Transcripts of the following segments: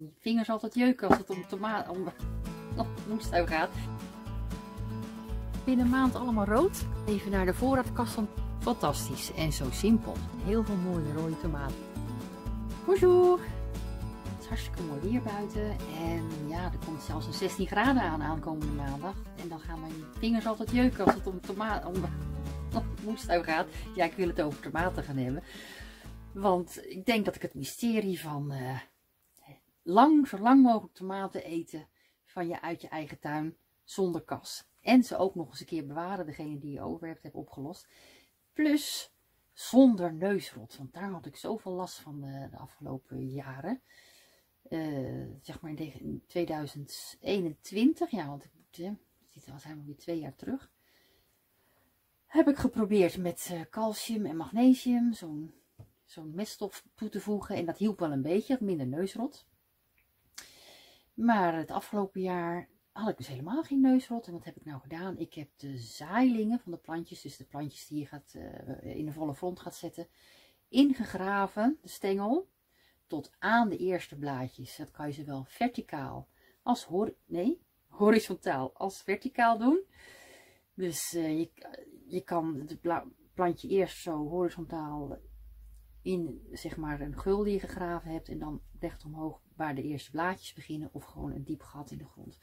Je vingers altijd jeuken als het om moestuin gaat. Binnen een maand allemaal rood. Even naar de voorraadkast van fantastisch en zo simpel. Heel veel mooie rode tomaten. Bonjour! Het is hartstikke mooi weer buiten. En ja, er komt zelfs een 16 graden aan aankomende maandag. En dan gaan mijn vingers altijd jeuken als het om moestuin gaat. Ja, ik wil het over tomaten gaan hebben. Want ik denk dat ik het mysterie van zo lang mogelijk tomaten eten uit je eigen tuin zonder kas. En ze ook nog eens een keer bewaren, degene die je over hebt opgelost. Plus zonder neusrot, want daar had ik zoveel last van de afgelopen jaren. Zeg maar in 2021, ja, want we zijn weer 2 jaar terug. Heb ik geprobeerd met calcium en magnesium zo'n meststof toe te voegen. En dat hielp wel een beetje, minder neusrot. Maar het afgelopen jaar had ik dus helemaal geen neusrot. En wat heb ik nou gedaan? Ik heb de zaailingen van de plantjes, dus de plantjes die je in de volle front gaat zetten, ingegraven, de stengel, tot aan de eerste blaadjes. Dat kan je zowel verticaal als horizontaal als verticaal doen. Dus je kan het plantje eerst zo horizontaal in, zeg maar, een gul die je gegraven hebt en dan recht omhoog waar de eerste blaadjes beginnen, of gewoon een diep gat in de grond.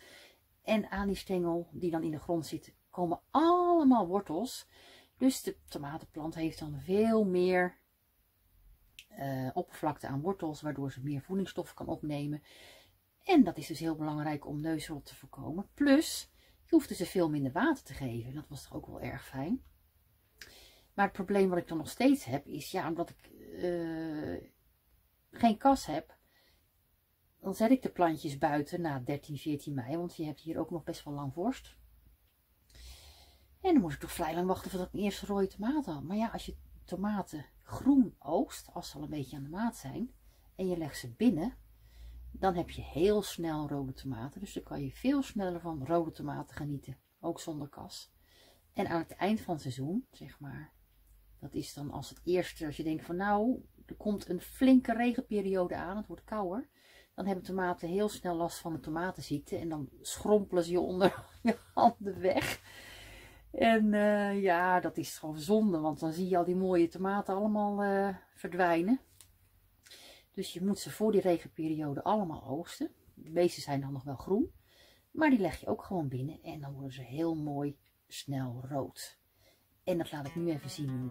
En aan die stengel die dan in de grond zit komen allemaal wortels. Dus de tomatenplant heeft dan veel meer oppervlakte aan wortels, waardoor ze meer voedingsstoffen kan opnemen. En dat is dus heel belangrijk om neusrot te voorkomen. Plus, je hoeft dus veel minder water te geven. Dat was toch ook wel erg fijn. Maar het probleem wat ik dan nog steeds heb is, ja, omdat ik geen kas heb, dan zet ik de plantjes buiten na 13, 14 mei. Want je hebt hier ook nog best wel lang vorst. En dan moest ik toch vrij lang wachten voordat ik mijn eerste rode tomaten had. Maar ja, als je tomaten groen oogst, als ze al een beetje aan de maat zijn, en je legt ze binnen, dan heb je heel snel rode tomaten. Dus dan kan je veel sneller van rode tomaten genieten. Ook zonder kas. En aan het eind van het seizoen, zeg maar, dat is dan als je denkt van nou, er komt een flinke regenperiode aan, het wordt kouder. Dan hebben tomaten heel snel last van de tomatenziekte. En dan schrompelen ze je onder je handen weg. En ja, dat is gewoon zonde. Want dan zie je al die mooie tomaten allemaal verdwijnen. Dus je moet ze voor die regenperiode allemaal oogsten. De meeste zijn dan nog wel groen. Maar die leg je ook gewoon binnen. En dan worden ze heel mooi snel rood. En dat laat ik nu even zien.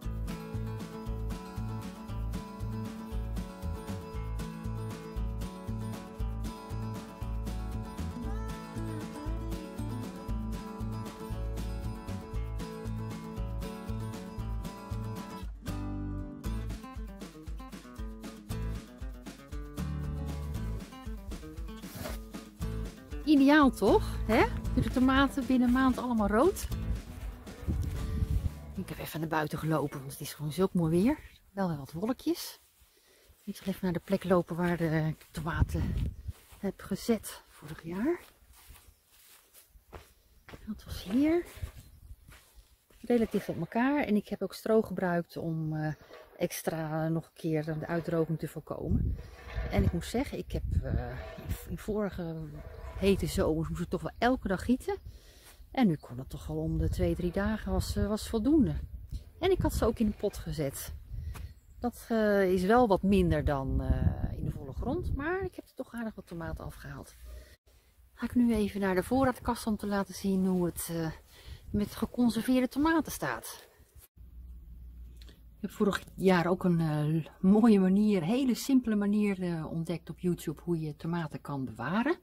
Ideaal toch? Hè? De tomaten binnen een maand allemaal rood. Ik heb even naar buiten gelopen, want het is gewoon zulk mooi weer. Wel wat wolkjes. Ik zal even naar de plek lopen waar de tomaten heb gezet vorig jaar. Dat was hier. Relatief op elkaar. En ik heb ook stro gebruikt om extra nog een keer de uitdroging te voorkomen. En ik moet zeggen, ik heb in vorige hete zomers moest ik toch wel elke dag gieten. En nu kon het toch wel om de 2-3 dagen was voldoende. En ik had ze ook in de pot gezet. Dat is wel wat minder dan in de volle grond. Maar ik heb er toch aardig wat tomaten afgehaald. Ga ik nu even naar de voorraadkast om te laten zien hoe het met geconserveerde tomaten staat. Ik heb vorig jaar ook een mooie manier, hele simpele manier ontdekt op YouTube hoe je tomaten kan bewaren.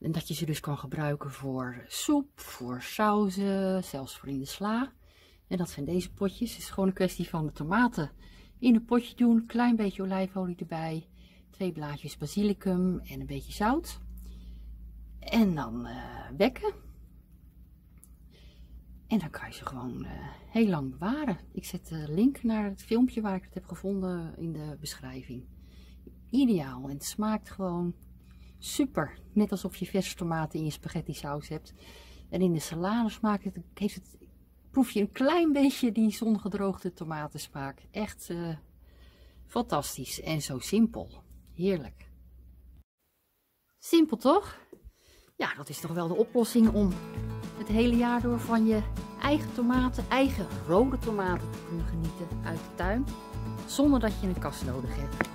En dat je ze dus kan gebruiken voor soep, voor sauzen, zelfs voor in de sla. En dat zijn deze potjes. Het is gewoon een kwestie van de tomaten in een potje doen. Klein beetje olijfolie erbij. 2 blaadjes basilicum en een beetje zout. En dan wekken. En dan kan je ze gewoon heel lang bewaren. Ik zet de link naar het filmpje waar ik het heb gevonden in de beschrijving. Ideaal. En het smaakt gewoon super. Net alsof je verse tomaten in je spaghetti saus hebt. En in de salade smaakt proef je een klein beetje die zongedroogde tomatensmaak. Echt fantastisch en zo simpel. Heerlijk. Simpel toch? Ja, dat is toch wel de oplossing om het hele jaar door van je eigen tomaten, eigen rode tomaten te kunnen genieten uit de tuin. Zonder dat je een kast nodig hebt.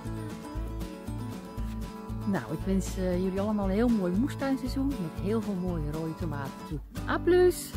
Nou, ik wens jullie allemaal een heel mooi moestuinseizoen met heel veel mooie rode tomaten toe. A plus!